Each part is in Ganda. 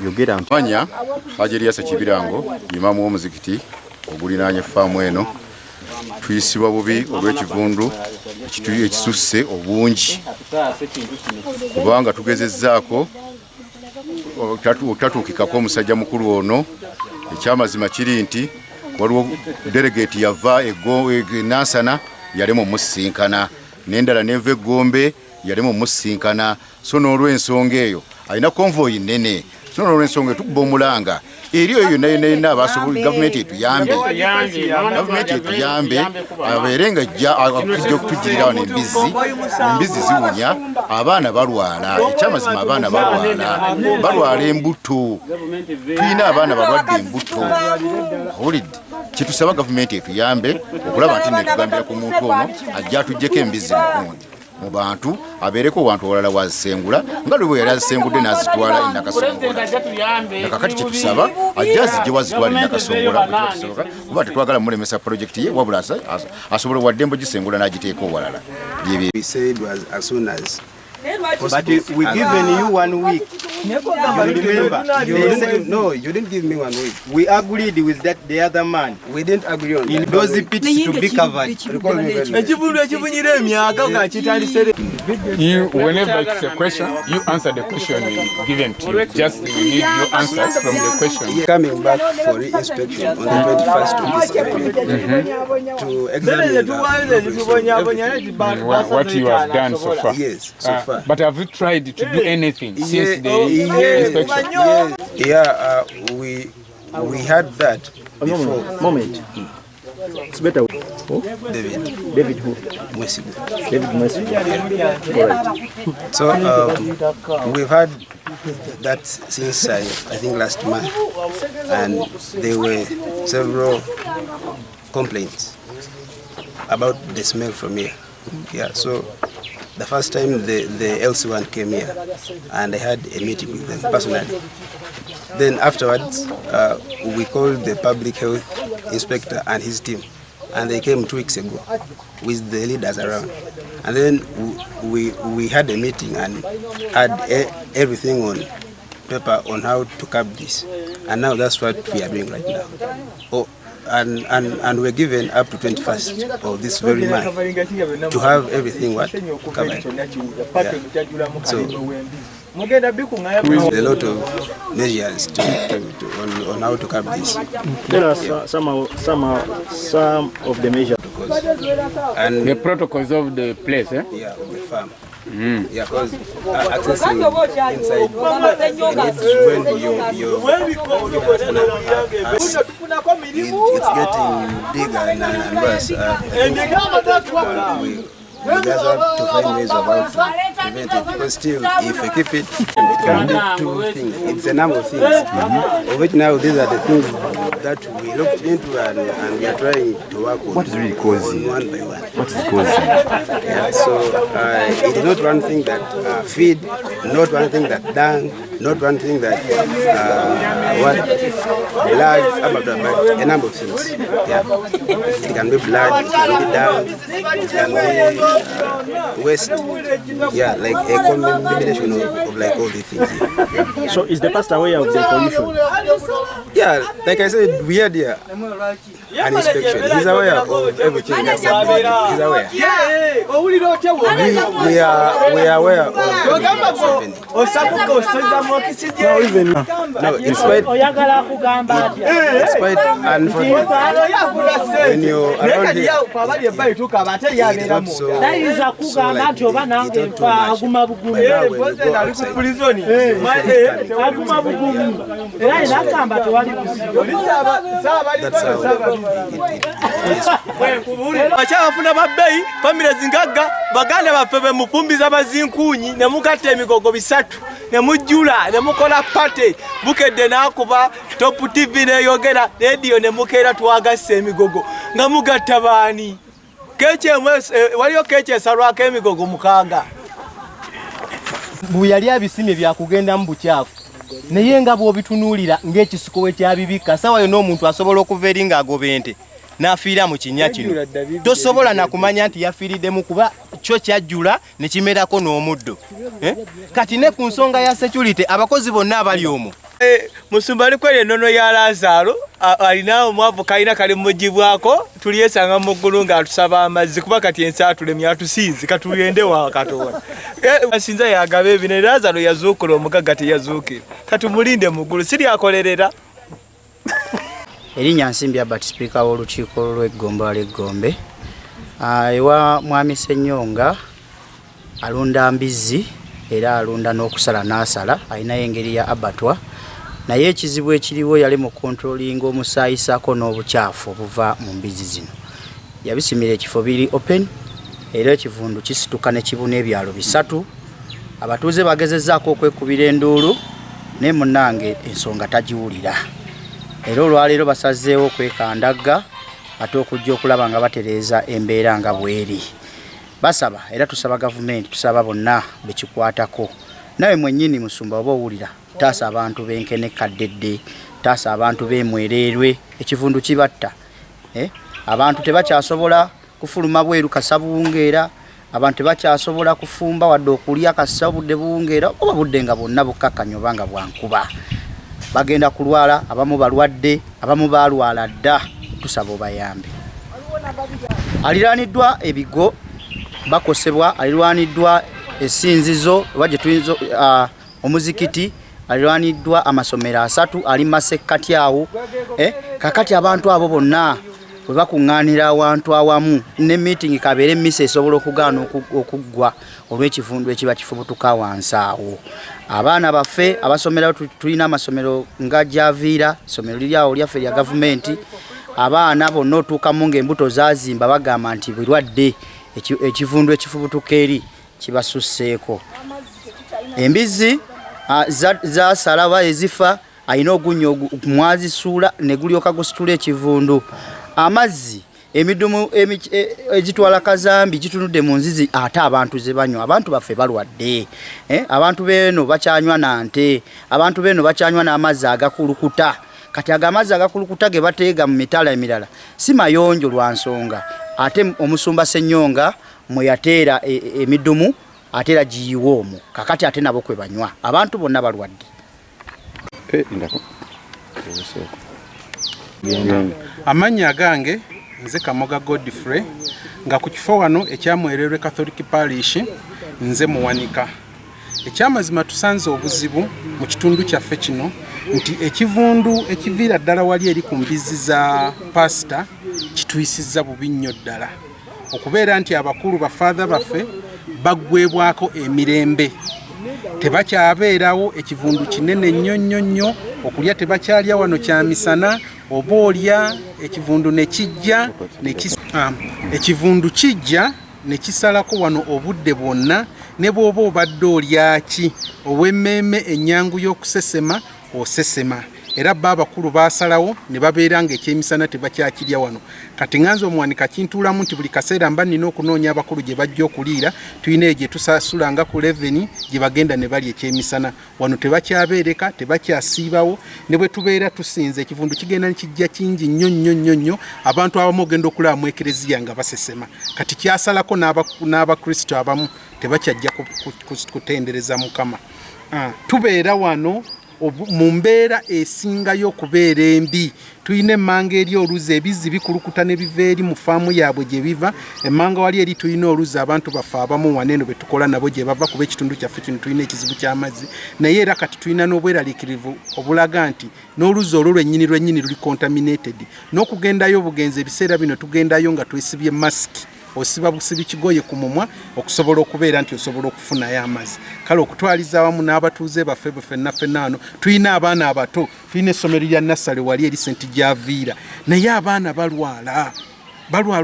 yogera manya Kereziya Sekibirango imamu w'omuzikiti ogulinaanye faamu eno tuyisibwa bubi olw'ekivundu ekisusse obungi kubanga tugezezzaako otatuukikako omusajja mukulu ono. Ekyamazima kiri nti waliwo delegate yava Nansana yalema omusinkana n'endala neva Egombe yalema omusinkana. So n'olw'ensonga eyo alina konvoyi nnene. So n'olw'ensonga tukuba omulanga eri eyo naye abasobola gavumenti etuyambe abeere nga ajja okutugirira wano Embizzi ziwunya abaana balwala. Ekyamazima abaana balwala embuto. Tulina abaana balwadde embuto. Owulidde kyetusaba gavumenti etuyambe okulaba nti netugambira ku muntu ono ajja atuggyeko Embizzi mu bantu abeereko wantu walala wazisengula nga lwe yali azisengudde n'azitwala Nakasongola. Nakakati kyetusaba ajja azijje wazitwala Nakasongola kuba tetwagala mulemesa projekiti ye wabula asobola waddembo gisengula n'agiteeka owalala. We said was as soon as. But we given you 1 week. You remember? No, you didn't give me 1 week. We agreed with the other man. We didn't agree on that. Those pits to be covered. Whenever it's a question, you answer the question given to you. Just we need your answers from the question. Coming back for re-inspection on the 21st of this April to examine what you have done so far. Yes, so far. But have you tried to do anything since the inspection? Yeah, we had that before. Moment. It's better. David who? Mwesigo. David Mwesigo. So we've had that since I think last month, and there were several complaints about the smell from here. Yeah, so the first time the LC1 came here, and I had a meeting with them personally. Then afterwards, we called the public health inspector and his team, and they came 2 weeks ago with the leaders around. And then we had a meeting and had everything on paper on how to cap this. And now that's what we are doing right now. And we're given up to 21st of this very month to have everything covered. Yeah. So with a lot of measures on how to cap this. Tell us some of the measures. And the protocols of the place, eh? Yeah, of the farm. Yeah, because accessing inside it's getting bigger and worse. We just have to find ways of how to prevent it, because still, if we keep it, it can lead to things. It's a number of things. Of which now these are the things that we looked into and we are trying to work on. What is really causing? One by one. What is causing? Yeah, so it is not one thing that feed, not one thing that dung, not one thing that blood, but a number of things. Yeah, it can be blood, it can be dung, it can be waste. Yeah, like a combination of like all these things. So is the pastor aware of the pollution? Yeah, like I said, we had here an inspection. He's aware of everything that's happening. He's aware. We are aware of what's happening. No, it's quite unfortunate. When you're around here, it's not so like you don't know much. That's how Bachafuna babei family zingaga bagane bafebe mufumbiza bazinkunyi ne mugatta emigogo bisatu ne mujula ne mukola party bukedde nakuba Top TV ne yogera radio ne mukera twagasse emigogo nga mugatta bani keche waliyo keche salwaka emigogo mukaga buyali abisime bya kugenda mu buchafu naye nga bw'obitunulira ng'ekisiko we kyabibika sawa yo n'omuntu asobola okuva eri ng'agobente n'afiira mu kinnya kino tosobola na kumanya nti yafiiriddemu kuba kyo kyajjula ne kimerako n'omuddo kati ne ku nsonga ya security abakozi bonna abali omwo Musumba ni kweli nono ya Lazaro alina omwavu kaina kali mujibwako tuliyesanga mu ggulu nga atusaba amazzi kuba kati ensa tulemya atusizi katuyende wa katona asinza yagabe bine Lazaro yazuukula omugaga teyazuukira katumulinde mu ggulu siri akolerera. Erinnya Nsimbi Albert Speaker w'olukiiko lw'Eggomba l'Eggombe. Ewa Mwami Ssenyonga alunda Embizzi era alunda n'okusala n'asala alina engeri ya abattoir naye ekizibu ekiriwo yali mu controlling omusaayisako n'obukyafu obuva mu Embizzi zino. Yabisimira ekifo biri open era ekivundu kisituka ne kibuna ebyalo bisatu. Abatuuze bagezezzaako okwekubira enduulu ne munnange ensonga tagiwulira. Era olwaleero basazeewo okwekandaga ate okujja okulaba nga batereeza embeera nga bweri. Basaba era tusaba gavumenti tusaba bonna bekikwatako. Nawe mwennyini Musumba oba owulira taasa abantu b'enkene kaddedde taasa abantu b'emwererwe ekivundu kibatta. Abantu tebakyasobola kufuluma bweru kasabuwungeera. Abantu tebakyasobola kufumba wadde okulya kasa budde buwungeera oba budde nga bwonna bukkakanya oba nga bwankuba. Bagenda kulwala abamu balwadde abamu balwala dda tusaba obayambe. Aliraaniddwa ebigo bakosebwa alirwaniddwa essinzizo waje tuyinzo omuzikiti alirwaniddwa amasomero asatu ali masekkati awo. Kakati abantu abo bonna bwe bakuŋŋaanira awantu awamu ne meeting kabeere emmisa esobola okugaana okuggwa olw'ekivundu ekiba kifubutuka wansi awo. Abaana baffe abasomera tulina amasomero nga Javiira somero liri awo lyaffe lya gavumenti. Abaana bonna otuukamu ng'embuto zaazimba bagamba nti birwadde ekivundu ekifubutuka eri kibasusseeko. Embizzi zasalaba ezifa alina ogunya mwazisuula ne gulyoka gusitula ekivundu. Amazzi emidumu egitwala kazambi gitunudde mu nzizi ate abantu ze banywa. Abantu baffe balwadde. Abantu beno bakyanywa nante. Abantu beno bakyanywa n'amazzi agakulukuta. Kati agamazi agakulukuta ge bateega mu mitala emirala si mayonjo lwa nsonga ate omusumba Ssenyonga mwe yateera emidumu ateera giyiwoomu kakati ate nabo kwe banywa. Abantu bonna balwadde. Amanya gange nze Kamoga Godfrey nga ku kifo wano ekyamwererwe Catholic Parish nze muwanika. Ekyamazima tusanze obuzibu mu kitundu kyaffe kino nti ekivundu ekiviira ddala wali eri ku Embizzi za pasita kituyisizza bubi nnyo ddala okubeera nti abakulu bafaadha baffe baggwebwako emirembe tebakyabeerawo ekivundu kinene nnyo okulya tebakyalya wano kyamisana oba olya ekivundu ne kijja ekivundu kijja ne kisalako wano obudde bwonna ne bw'oba obadde olyaki ow'emmeeme ennyangu y'okusesema osesema era babakulu basalawo ne babeera nga ekyemisana tebakyakirya wano. Kati nganze omuwanika kintuulamu nti buli kaseera mba nina okunoonya abakulu gye bajja okuliira tulina gye tusasula nga ku 11 gye bagenda ne bali ekyemisana wano tebakyabeereka tebakyasiibawo ne bwe tubeera tusinze ekivundu kigenda nekijja kingi nnyo abantu abamu ogenda okulaba mu Kereziya nga basesema kati kyasalako n'abakristo abamu tebakyajja kutendereza Mukama. Tubeera wano mu mbeera esingayo okubeera embi. Tuyina emmanga eri oluzi ebizzi bikulukuta ne biva eri mu faamu yaabwe gye biva. Emmanga wali eri tuyina oluzi abantu baffe abamu waneeno be tukola nabo gye bava kuba ekitundu kyaffe kino tulina ekizibu ky'amazzi naye era kati tuyina n'obweraliikirivu obulaga nti n'oluzi olwo lwennyini luli contaminated n'okugendayo obugenzi ebiseera bino tugendayo nga twesibye masiki osiba busibi kigoye ku mumwa okusobola okubeera nti osobola okufunayo amazzi. Kale okutwaliza awamu n'abatuuze baffe ffenna tulina abaana abato tulina essomero lya Nassale wali eri St Javiira naye abaana balwala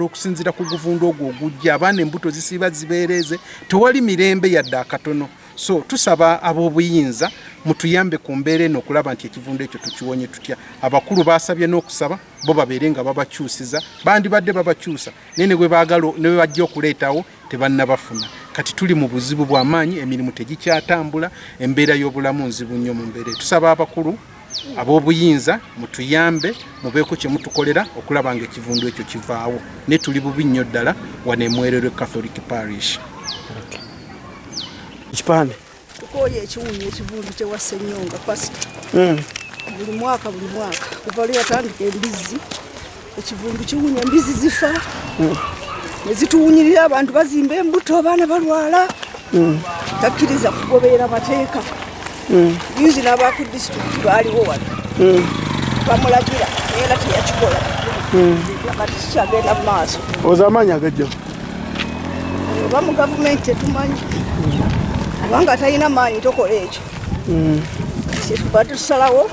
okusinziira ku guvundu ogwo ogujja abaana embuto zisiiba zibeereze tewali mirembe yadde akatono. So tusaba ab'obuyinza mutuyambe ku mbeera eno okulaba nti ekivundu ekyo tukiwonye tutya. Abakulu basabye n'okusaba bo babeere nga babakyusiza bandibadde babakyusa naye ne bwe bajja okuleetawo tebannabafuna. Kati tuli mu buzibu bw'amaanyi emirimu tegikyatambula embeera y'obulamu nzibu nnyo mu mbeera. Tusaba abakulu ab'obuyinza mutuyambe mubeeko kye mutukolera okulaba nga ekivundu ekyo kivaawo ne tuli bubi nnyo ddala wano Mwererwe Catholic Parish. Kipande tukoye ekiwunyo ekivundu kyewa Ssenyonga pasita buli mwaka kuva lwe yatandika Embizzi ekivundu kiwunya embizi zifa nezituwunyirira abantu bazimba embuto abaana balwala takkiriza kugoberera mateeka yuzi n'abaku disitulikiti baaliwo wano bamulagira era teyakikola kati kikyagenda mu maaso oza amaanyi agajja oba mu gavumenti tetumanyi kubanga talina maanyi tokola ekyo kyetuba tusalawo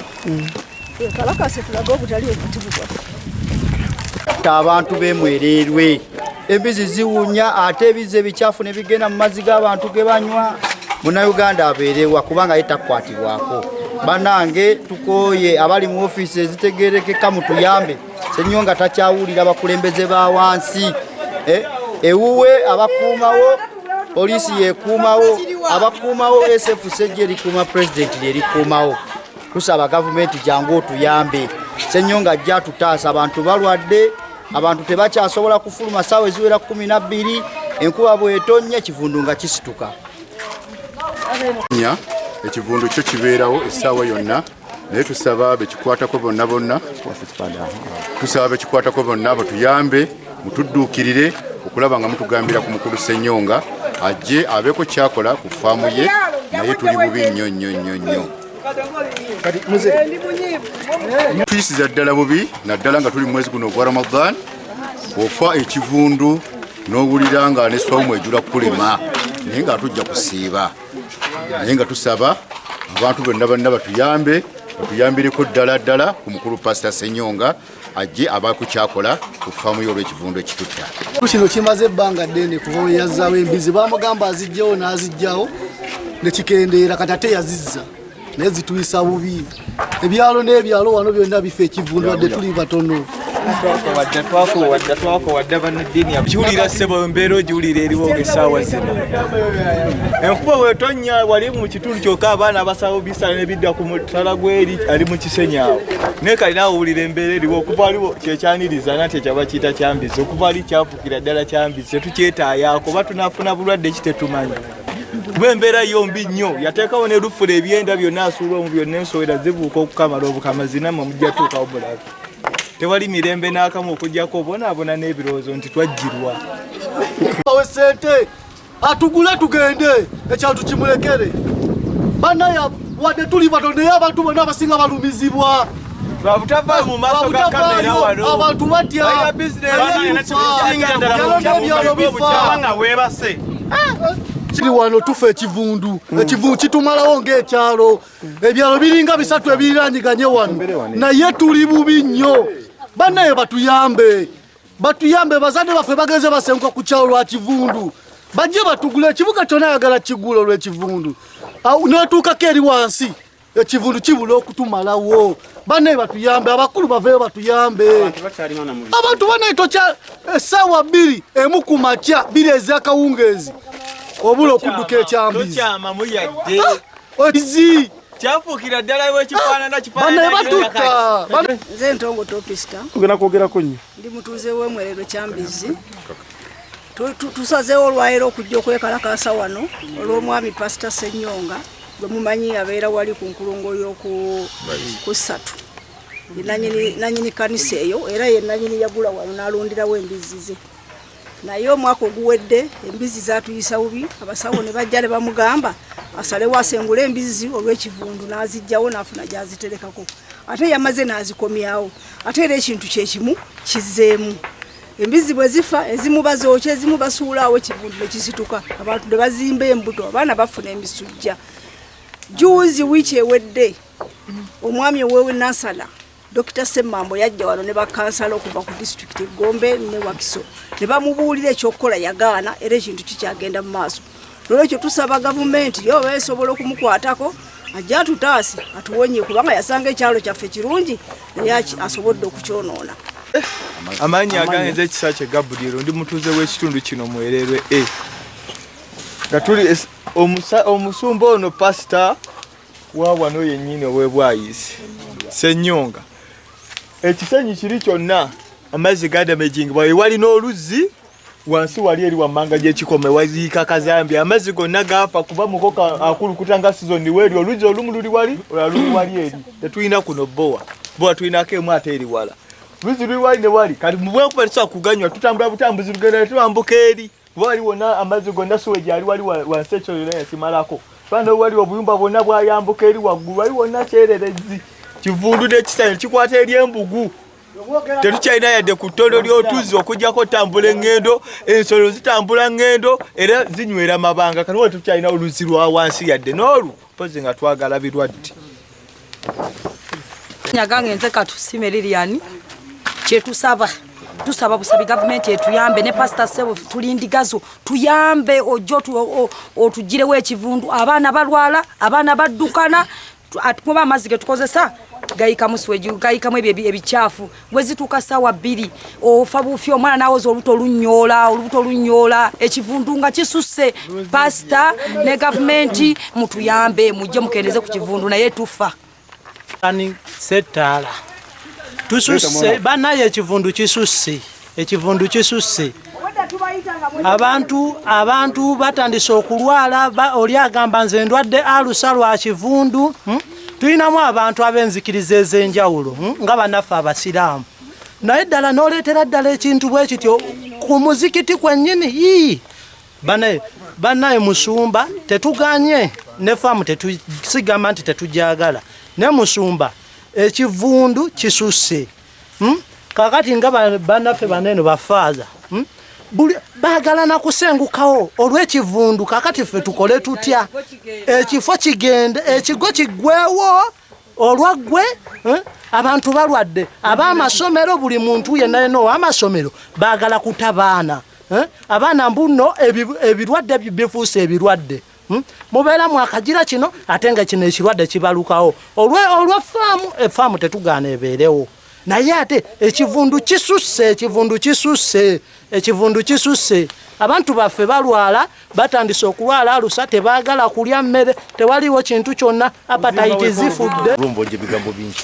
kalakase tulaga obutali obutibu bwaffe abantu bemwererwe embizi ziwunya ate ebize ebikyafu ne bigenda mu mazzi g'abantu ge banywa Munnayuganda abeerewa kubanga yetakwatibwako banange tukoye abali mu ofiisi ezitegerekeka mutuyambe Ssenyonga takyawulira bakulembeze ba wansi ewuwe abakuumawo poliisi yekuumawo abakuumawo SF sejje erikuuma pulezidenti lyerikuumawo tusaba gavumenti jangu otuyambe Ssenyonga ajja tutaasa abantu balwadde abantu tebakyasobola kufuluma ssaawa eziwera 12 enkuba bw'etonnya ekivundu nga kisituka ekivundu kyo kibeerawo essaawa yonna naye tusaba bekikwatako bonna batuyambe mutudduukirire okulaba nga mutugambira ku mukulu Ssenyonga ajje abeeko kyakola ku faamu ye naye tuli bubi nnyo tuyisiza ddala bubi naddala nga tuli mu mwezi guno ogwa Ramadan ofa ekivundu n'owulira nga n'eswawumu ejula kulema naye nga tujja kusiiba naye nga tusaba abantu bonna batuyambireko ddala ku mukulu Pastor Ssenyonga ajje abaku kyakola ku faamu y'olw'ekivundu ekitutta kino kimaze ebbanga ddene kuva we yazzaawo embizi bamugamba azijjawo n'azijjawo nekikendeera kati ate yazizza naye zituyisa bubi ebyalo n'ebyalo wano byonna bifa ekivundu wadde tuli batono wadde bannaddiini kiwulira ssebo embeera ogiwulira eriwo ng'essaawa zino enkuba bw'etonnya wali mu kitundu kyokka abaana abasawo bisala ne bidda ku mutala gw'eri ali mu kisenyaawo naye kali naawe owulira embeera eriwo okuva aliwo kyekyaniriza nate kyaba kiyita kyambizi okuva ali kyafukira ddala kyambizi tetukyetaayaako oba tunaafuna bulwadde ki tetumanyi kuba embeera yombi nnyo yateekawo ne lufula ebyenda byonna asuula omu byonna ensowera zibuuka okukamala obukama zinamwe mujja tuukawo bulabe tewali mirembe n'akamu okugyako obonaabona n'ebirowoozo nti twajjirwa awe sente atugule tugende ekyalo tukimulekere banaye wadde tuli bato naye abantu bonna abasinga balumizibwa babutava mu maaso ga kamera wano abantu batya kiri wano tufa ekivundu kitumalawo ng'ekyalo ebyalo biringa 3 ebirangiganye wano naye tuli bubi nnyo banaye batuyambe bazadde baffe bagenze basenguka ku kyalo lwa kivundu bajje batugule ekibuga kyonna ayagala kigula olw'ekivundu netuukako eri wansi ekivundu kibula okutumalawo banaye batuyambe abakulu baveeyo batuyambe abantu banaye tokya essaawa 2 emu ku makya 2 ez'akawungeezi obula okudduka ekyambizi ozi kyafuukira ddala wekifaanana banaye batutta nze ntongo topista tugenda kwogerako nnyo ndi mutuuze w'emwerero Kyambizi tusazeewo olwaleero okujja okwekalakaasa wano olw'omwami Pastor Ssenyonga gwe mumanyi abeera wali ku nkulungo y'oku 3 nanyini kanisa eyo era ye nanyini yagula wano n'alundirawo embizi ze naye omwaka oguwedde embizi zatuyisa bubi abasawo ne bajja ne bamugamba asalewo asengula embizi olw'ekivundu n'azijjawo n'afuna gyaziterekako ate yamaze n'azikomyawo ate era ekintu kyekimu kizzeemu embizi bwe zifa ezimu bazookya ezimu basuulaawo ekivundu ne kisituka abantu ne bazimba embuto abaana bafuna emisujja juuzi wiiki ewedde omwami owewe Nansala Dr. Ssemambo yajja wano ne bakansala okuva ku district Gombe ne Wakiso ne bamubuulira ekyokukola yagaana era ekintu kikyagenda mu maaso lwekyo tusaba gavumenti yoba esobola okumukwatako ajja tutaasi atuwonye kubanga yasanga ekyalo kyaffe kirungi naye asobodde okukyonoona amanyi aganze ekisa kye Gabriel ndi mutuuze w'ekitundu kino mwererwe nga tuli omusumba ono pasita wa wano yennyini ow'ebwayisi Ssenyonga ekisenyi kiri kyonna amazzi gadamaging bwawe wali n'oluzzi wansi wali eri wamanga gyekikome waziika kazambi amazzi gonna gaafa kuba mukoka akulukuta nga sizoni weri oluzi olumu luli wali olulali wali eri tetulina kuno bowa tulinako emu ate eri wala oluzi luli wali ne wali kati mubwekuba tusobola kuganywa tutambula butambuzi lugenda netwambuka eri kuba wali wonna amazzi gonna siweji ali wali wansi ekyo yonna yasimalako fana wali obuyumba bwonna bwayambuka eri waggulu wali wonna kyererezi kivundu n'ekisaanyi kikwata eri embugu tetukyalina yadde ku ttondo ly'otuzi okujjako tambula engendo ensolo zitambula ngendo era zinywera mabanga kati wali tetukyalina oluzi lwa wansi yadde n'olwo mpozi nga twagala birwadde nyagange nze katusime Lilian kyetusaba tusaba busabi gavumenti etuyambe ne pastor Sebo tulindigazo tuyambe ojo otugirewo ekivundu abaana balwala abaana baddukana atukuba amazzi ge tukozesa gayika musweju gayika mu ebichafu bwezituka sawa 2 ofa bufi omwana nawoza oluto lunnyola ekivundu nga kisusse pastor ne gavumenti mutuyambe mujje mukendeze ku kivundu naye tufa ani setala tususse banaye ekivundu kisusse abantu batandise okulwala oli agamba nze ndwadde alusa lwa kivundu tulinamu abantu ab'enzikiriza ez'enjawulo nga bannaffe abasiraamu naye ddala n'oleetera ddala ekintu bwe kityo ku muzikiti kwennyini bannaye musumba tetuganye ne faamu sigamba nti tetujagala ne musumba ekivundu kisusse kakati nga bannaffe banene bafaaza bagala na kusengukawo olw'ekivundu kakati ffe tukole tutya ekifo kigende ekigo kiggwewo olwaggwe abantu balwadde ab'amasomero buli muntu yenna ow'amasomero bagala kutabaana abaana mbuno ebirwadde bifuuse ebirwadde mubeera mwakagira kino ate nga kino ekirwadde kibalukawo olw'effaamu effaamu tetugaana ebeerewo naye ate ekivundu kisusse abantu baffe balwala batandise okulwala alusa tebaagala kulya mmere tewaliwo kintu kyonna apatite zifudde lumbonje bigambo bingi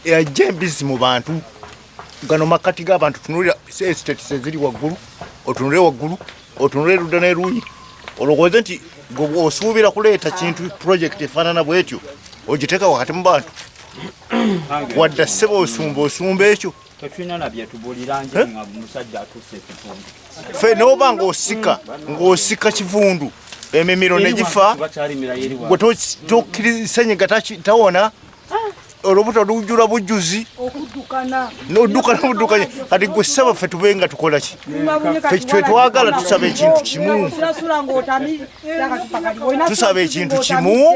yajja Embizzi mu bantu gano makati g'abantu tunulira estates eziri waggulu otunule erudda n'eruuyi olowooza nti osuubira kuleeta kintu project efaanana bwetyo ogiteeka wakati mu bantu wadda ssebo osumba ekyo tetulina na byetubuulira nje nga musajja atuuse ekivundu ffe n'oba ng'osika kivundu emimiro ne gifa gwe tokkirisenyiga tawona olubuto lujjula bujjuzi n'oddukana kati gwe ssaba ffe tube nga tukola ki ffe twetwagala tusaba ekintu kimu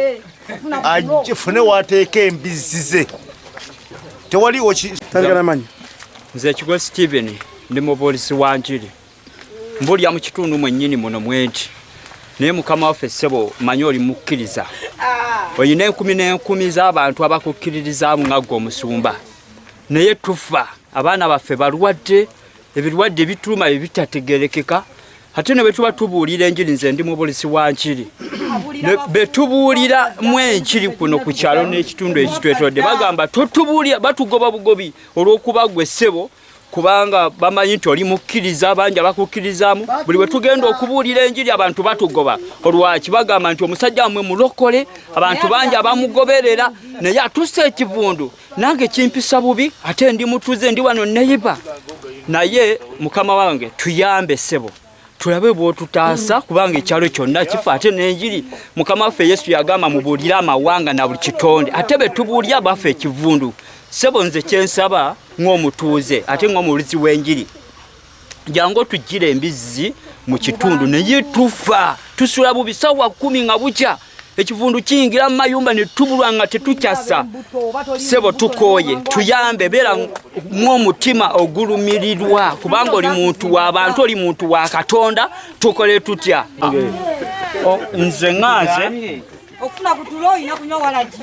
ajje fune wateeka Embizzi ze tewaliwo nze Kigo Steven ndi mubuulisi wa njiri mbulya mu kitundu mwennyini muno mwenti naye mukama waffe Ssebo manyi oli mukkiriza olina enkumi z'abantu abakukkiririzaamu nga gwe omusumba naye tufa abaana baffe balwadde ebirwadde bituluma ebitategerekeka ate ne bwe tuba tubuulira enjiri nze ndi mubuulisi wa njiri betubuulira mu enjiri kuno ku kyalo n'ekitundu ekitwetodde bagamba totubuulira batugoba bugobi olw'okuba gwe Ssebo kubanga bamanyi nti oli mukkiriza bangi abakukkirizaamu buli bwe tugenda okubuulira enjiri abantu batugoba olwaki bagamba nti omusajja wamwe mulokole abantu bangi abamugoberera naye atusse ekivundu nange kimpisa bubi ate ndi mutuze ndi wano neyiba naye mukama wange tuyambe Ssebo tulabe bw'otutaasa kubanga ekyalo kyonna kifa ate n'enjiri mukama waffe Yesu yagamba mubuulire amawanga na buli kitonde ate be tubuulira baffe ekivundu Ssebo nze kyensaba ng'omutuuze ate ng'omuwulizi w'enjiri jangu tujjire Embizzi mu kitundu naye tufa tusula bubi sawa 10 nga bukya ekivundu kiyingira mu mayumba ne tubulwa nga tetukyasa Ssebo tukooye tuyambe beera mw'omutima ogulumirirwa kubanga oli muntu w'abantu oli muntu wa Katonda tukole tutya nze nganze okufuna kutulo ina kunywa walaji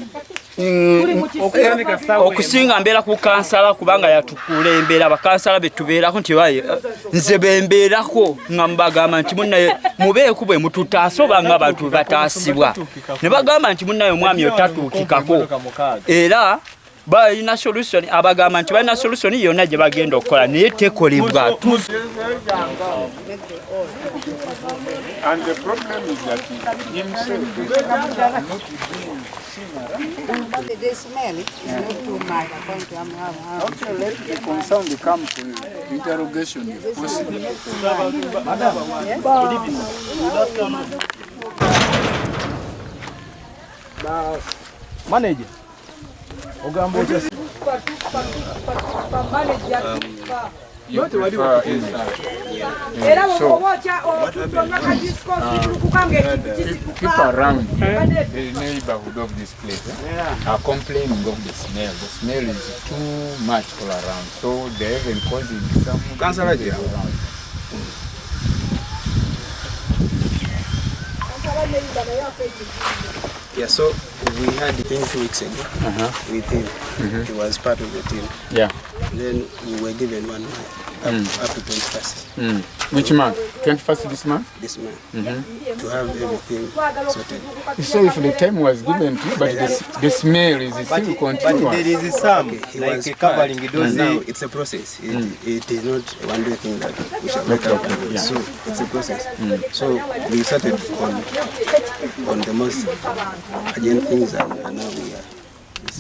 okusinga mbeera ku kansala kubanga yatukulembera bakansala betubeerako nti baye nze bembeerako nga mbagamba nti munnaye mubeeku bwe mututaasa oba nga abantu bataasibwa ne bagamba nti munnaye omwami otatuukikako era balina solution abagamba nti balina solution yonna gye bagenda okukola naye tekolebwa. And the problem is that himself the smell is not too much according to okay, let the concerned come for interrogation if possible. Madam, good evening. Good afternoon. Now, manager. Keep around. The neighborhood of this place are complaining of the smell. The smell is too much all around, so they even causing some cancer around. Yeah, so we had him 2 weeks ago with him. He was part of the team. Yeah. Then we were given 1 month up to 21st. Which month? 21st this month? This month. To have everything sorted. So if the time was given to you, but the smell is still continuous. But there is some, like covering it now, it's a process. It is not one day thing that we shall make up. So it's a process. So we started on the most urgent things and now we are.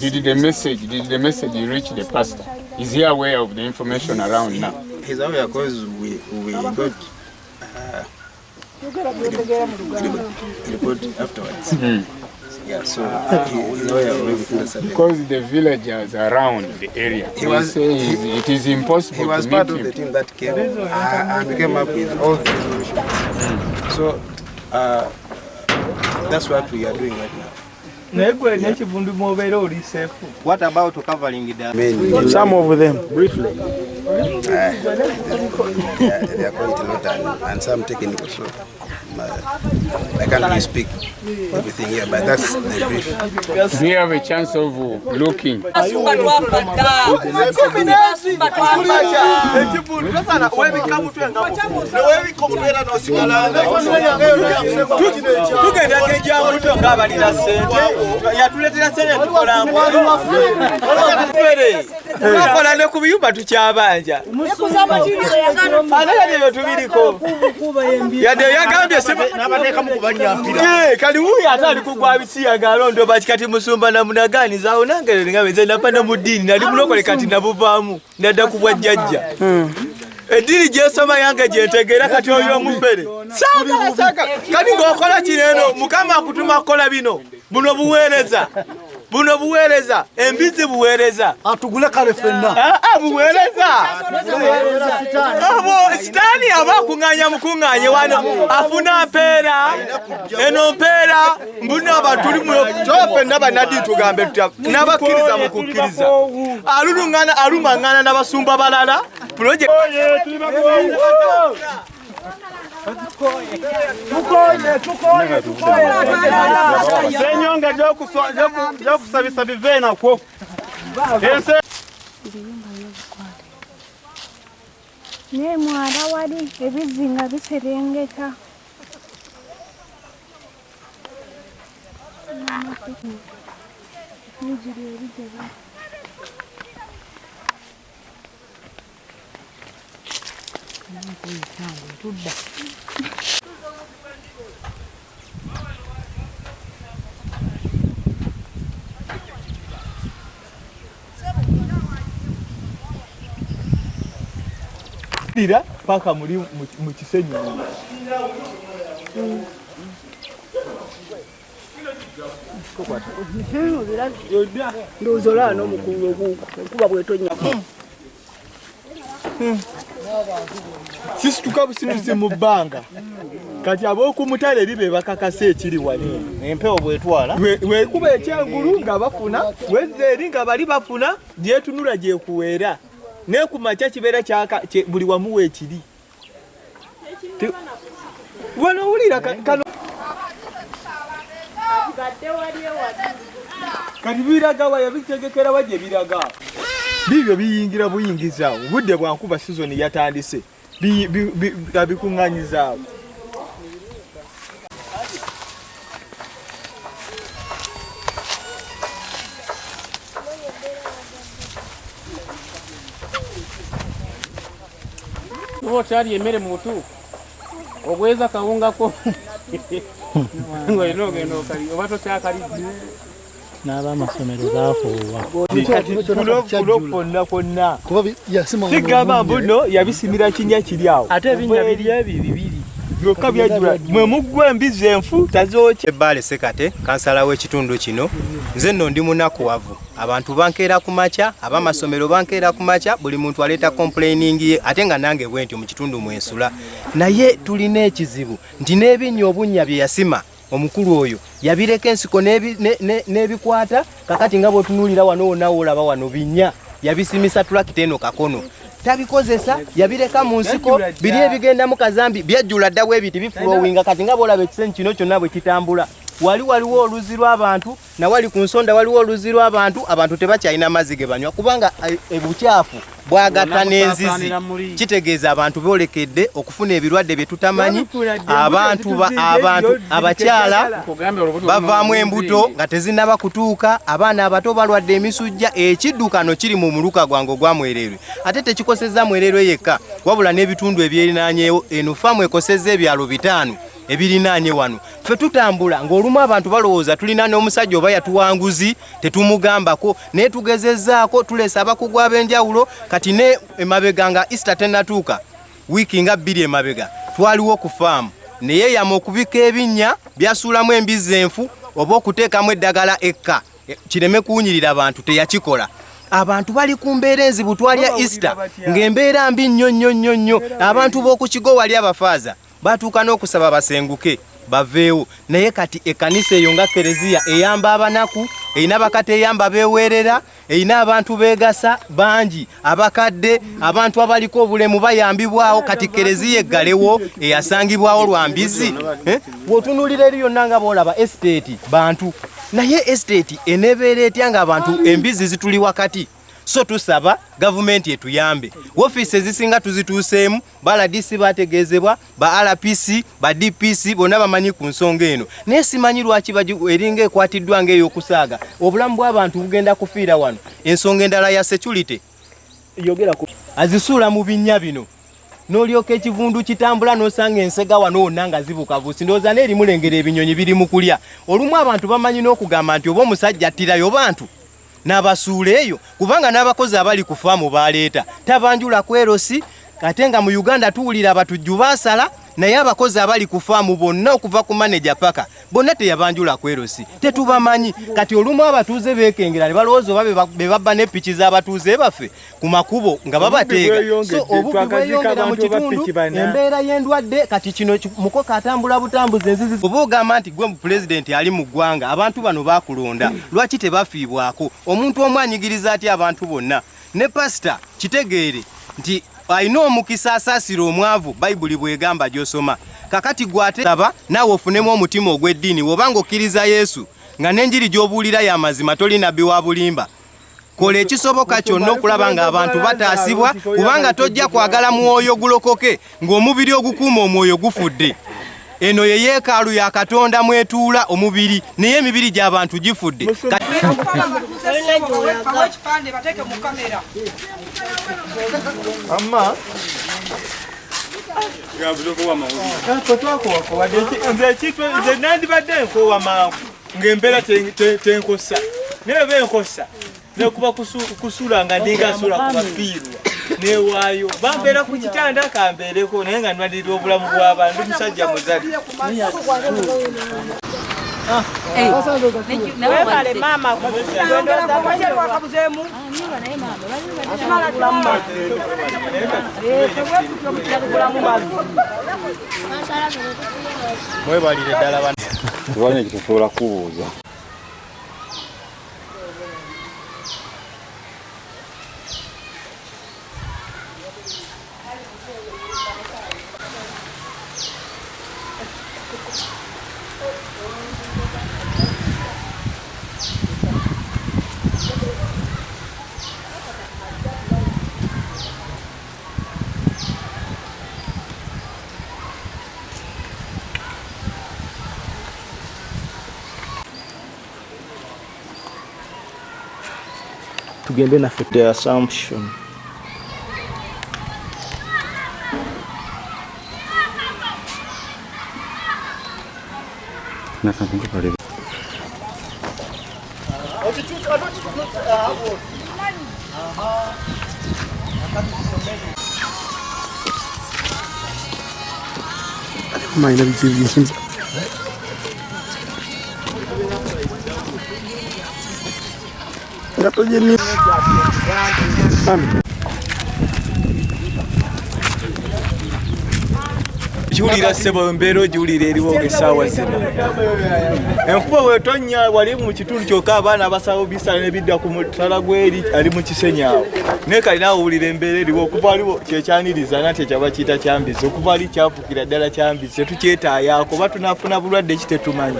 Did the message reach the pastor? Is he aware of the information around now? He's aware because we got report afterwards. Yeah, so he's aware of everything that's happening. Because the villagers around the area, it is impossible. He was part of the team that came and we came up with all the solutions. So that's what we are doing right now. What about covering it? Some of them, briefly. They are quite a lot and some technical, so I can't really speak everything here, but that's the brief. Do you have a chance of looking? Kali huyu atali kugwabisia galondo bakati musumba na munagani zawo nangere ngabeze napanda mudini nali mulokole kati nabuvaamu ndadda kubwa jjajja edini gyesoma yange gyentegera kati oyo mufere saka kani ngokola kineno mukama akutuma kola bino buno buweereza Embizzi buweereza atugule kale fenna buweereza sitani abakunganya mukunganye wano afuna mpeera eno mpeera mbuna abatuli mutope nabanadi tugambe tutya nabakkiriza mukukkiriza alumangana n'abasumba balala project Ssenyonga gyokusabisa bive nakwo ne mwala wali ebizinga biserengeta Dira paka muri mu Kisenyi. Ndozola no mukulu okuba bwetonya. Sisi tukabusinuzi mu bbanga. Kati aboku mutale libe bakakase ekiri wali. Empewo bwetwala. We kuba ekyangulu nga bafuna, wezeri nga bali bafuna, je tunula je kuwera. Ne kumacha kibera kyaka buli wamuwe ekiri. Wano ulira kano. Kati biraga wa yabitegekera waje biraga. Bibyo biyingira buyingiza budde bwankuba season yatandise. Bikunganyiza. Tuotali emere mutu. Ogweza kawunga ko. Ngo ino kali. Obato kyakali. N'aba amasomero gaafuuwa. Konna. Sigamba mbuno yabisimira kinya kiri awo. Ate ebinnya biri ebibiri. Byokka byajula. Mwe muggwa Embizzi enfu tazooke. Ebbale Sekate, kansala w'ekitundu kino. Nze nno ndi munakuwavu. Abantu bankeera ku makya, abamasomero bankeera ku makya, buli muntu aleeta complaining ye ate nga nange bwentyo mu kitundu mwensula. Naye tulina ekizibu nti n'ebinnya obunnya bye yasima omukulu oyo yabireka ensiko n'ebikwata kakati nga bw'otunuulira wano wonna olaba wano binnya yabisimisa tulakita eno kakono tabikozesa yabireka mu nsiko biri ebigenda mu kazambi byajjula dda bwebiti bifulowinga kati nga bw'olaba ekisenyi kino kyonna bwe kitambula waliwo oluzi lw'abantu na wali ku nsonda waliwo oluzi lw'abantu abantu tebakyalina mazzi ge banywa kubanga ebukyafu bwagatta n'enzizi kitegeeza abantu boolekedde okufuna ebirwadde bye tutamanyi abantu abakyala bavaamu embuto nga tezinnaba kutuuka abaana abato balwadde emisujja ekiddukano kiri mu muluka gwange ogwamwererwe ate tekikosezza mwererwe yekka wabula n'ebitundu ebyerinaanyeewo eno faamu ekosezza ebyalo 5 ebirinaanye wano ffe tutambula ng'olumu abantu balowooza tulina n'omusajja oba yatuwanguzi tetumugambako naye tugezezzaako tuleesa abakugu ab'enjawulo kati ne emabega nga Easter tennatuuka wiiki nga 2 emabega twaliwo ku faamu naye yama okubika ebinnya byasuulamu embizzi enfu oba okuteekamu eddagala ekka kireme kuwunyirira abantu teyakikola abantu bali ku mbeera enzibu twalya Easter ng'embeera mbi nnyo abantu b'oku kigo wali abafaaza batuuka n'okusaba basenguke baveewo naye kati ekkanisa eyo nga Kereziya eyamba abanaku erina bakate eyamba beeweerera erina abantu beegasa bangi abakadde abantu abaliko obulemu bayambibwawo kati Kereziya eggalewo eyasangibwawo lwa Embizzi bw'otunuulira eri yonna nga boolaba estate bantu naye estate eneebeera etya nga abantu Embizzi zituli wakati so tusaba gavumenti etuyambe ofiisi ezisinga tuzituuseemu baladisi bategeezebwa ba RPC ba DPC bonna bamanyi ku nsonga eno naye simanyi lwaki eringa ekwatiddwa ng'ey'okusaaga obulamu bw'abantu bugenda kufiira wano ensonga endala ya security azisuula mu binnya bino n'olyoka ekivundu kitambula n'osanga ensega wano wonna nga zibukabuusi ndowooza n'erimulengera ebinyonyi biri mu kulya olumu abantu bamanyi n'okugamba nti oba omusajja attirayo bantu n'abasuula eyo kubanga n'abakozi abali ku faamu baleeta tabanjula kwerosi ate nga mu Uganda tuwulira abatujju baasala naye abakozi abali ku faamu bonna okuva ku manager paka bonna teyabanjula kwerosi tetubamanyi kati olumu abatuuze beekengera ne balowooza oba be babba n'eppiki z'abatuuze baffe ku makubo nga babateega so obubbi bweyongera mu kitundu embeera y'endwadde kati kino mukoka atambula butambuzi enzizi oba ogamba nti gwe mu pulezidenti ali mu ggwanga abantu bano baakulonda lwaki tebafiibwako omuntu omu anyigiriza atya abantu bonna ne pasita kitegeere nti ayina omukisa asaasira omwavu bayibuli bwegamba gy'osoma kakati gwate saba naawe ofunemu omutima ogw'eddiini wobanga okkiriza Yesu nga n'enjiri gy'obuulira ya mazima toli nabbi wa bulimba kola ekisoboka kyonna okulaba ng'abantu bataasibwa kubanga tojja kwagala mwoyo gulokoke ng'omubiri ogukuuma omwoyo gufudde eno ye yeekaalu ya Katonda mwetuula omubiri naye emibiri gy'abantu gifudde nze nandibadde nkoowa mangu ng'embeera tenkosa naye benkosa nekuba kusula nga ndingasula kubafiirwa newaayo bambeera ku kitanda kambeereko naye nga nwaddirira obulamu bw'abantu musajja muzali webale mama mwebalire ddala bana tubanye kitusobola kubuuza tugende naffe the assumption Maina bizibu. Ngatoje ni. Julira sebo mbero julira eriwo gesawa zino. Enkuba wetonya wali mu kitundu kyokka abaana abasawo bisala ne bidda ku mutala gweri ali mu kisenyawo. Ne kalina awulira embere eriwo okuva aliwo kyekyaniriza nate kyabakita kyambize okuva ali kyafukira ddala kyambize tukyetaayako batunafuna bulwadde kitetumanyi.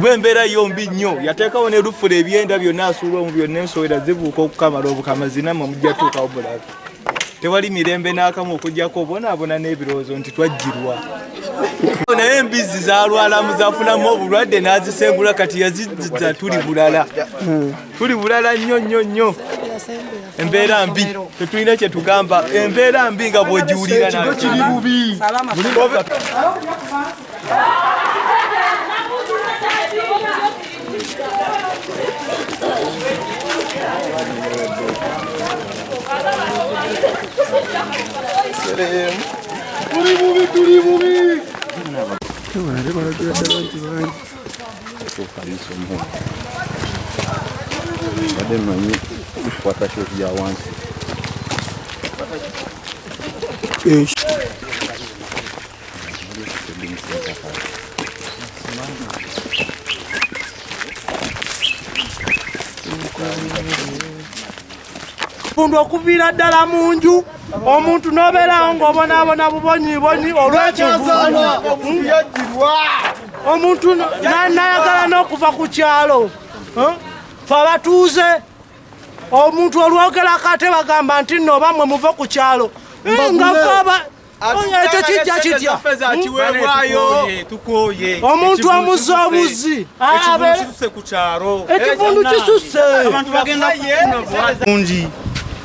Bwembeera yombi nnyo yateekawo ne lufula ebyenda byonna asuula omu byonna ensowera zibuuka okukamala obukama zinamwe mujja tuukawo bulabe. Tewali mirembe n'akamu okujjako obonaabona n'ebirowoozo nti twajjirwa. Naye embizzi zaalwala muzafunamu obulwadde n'azisengula kati yazizza tuli bulala. Tuli bulala nnyo nnyo nnyo. Embeera mbi tetulina kye tugamba embeera mbi nga bw'ogiwulira nayo kiri bubi. Tuli bubi. Pundu okuviira ddala mu nju omuntu n'obeerawo ng'obonaabona bubonyibonyi olw'ekivundu omuntu nayagala n'okuva ku kyalo fe abatuuze omuntu olwogerako ate bagamba nti nno bamwe muve ku kyalo nga ekyo kijja kitya omuntu omuzza obuzzi ekivundu kisusse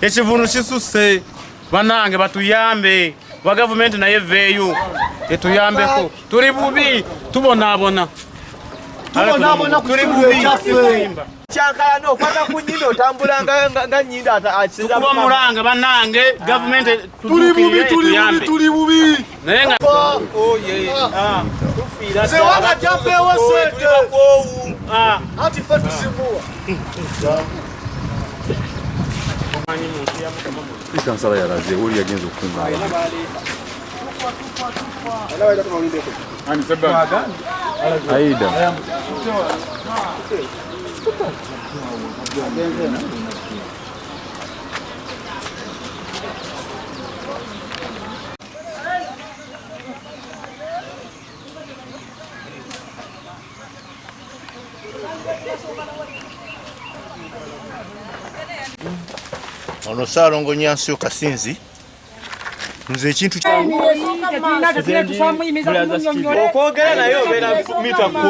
ekivundu kisusse banange batuyambe wa gavumenti naye veeyo etuyambeko tuli bubi tubonaabona tuli bubi kyakalana okwata ku nnyindo otambula nga nnyindo tukuba mulanga banange gavumenti tuli bubi naye nga sewanga jampeewo sente ati fe tusimuwa Ikansala yalaze uli yagenza okukunga Aida ono Saalongo Nyansi Kasinzi nze ekintu okwogera naye obeera mita 10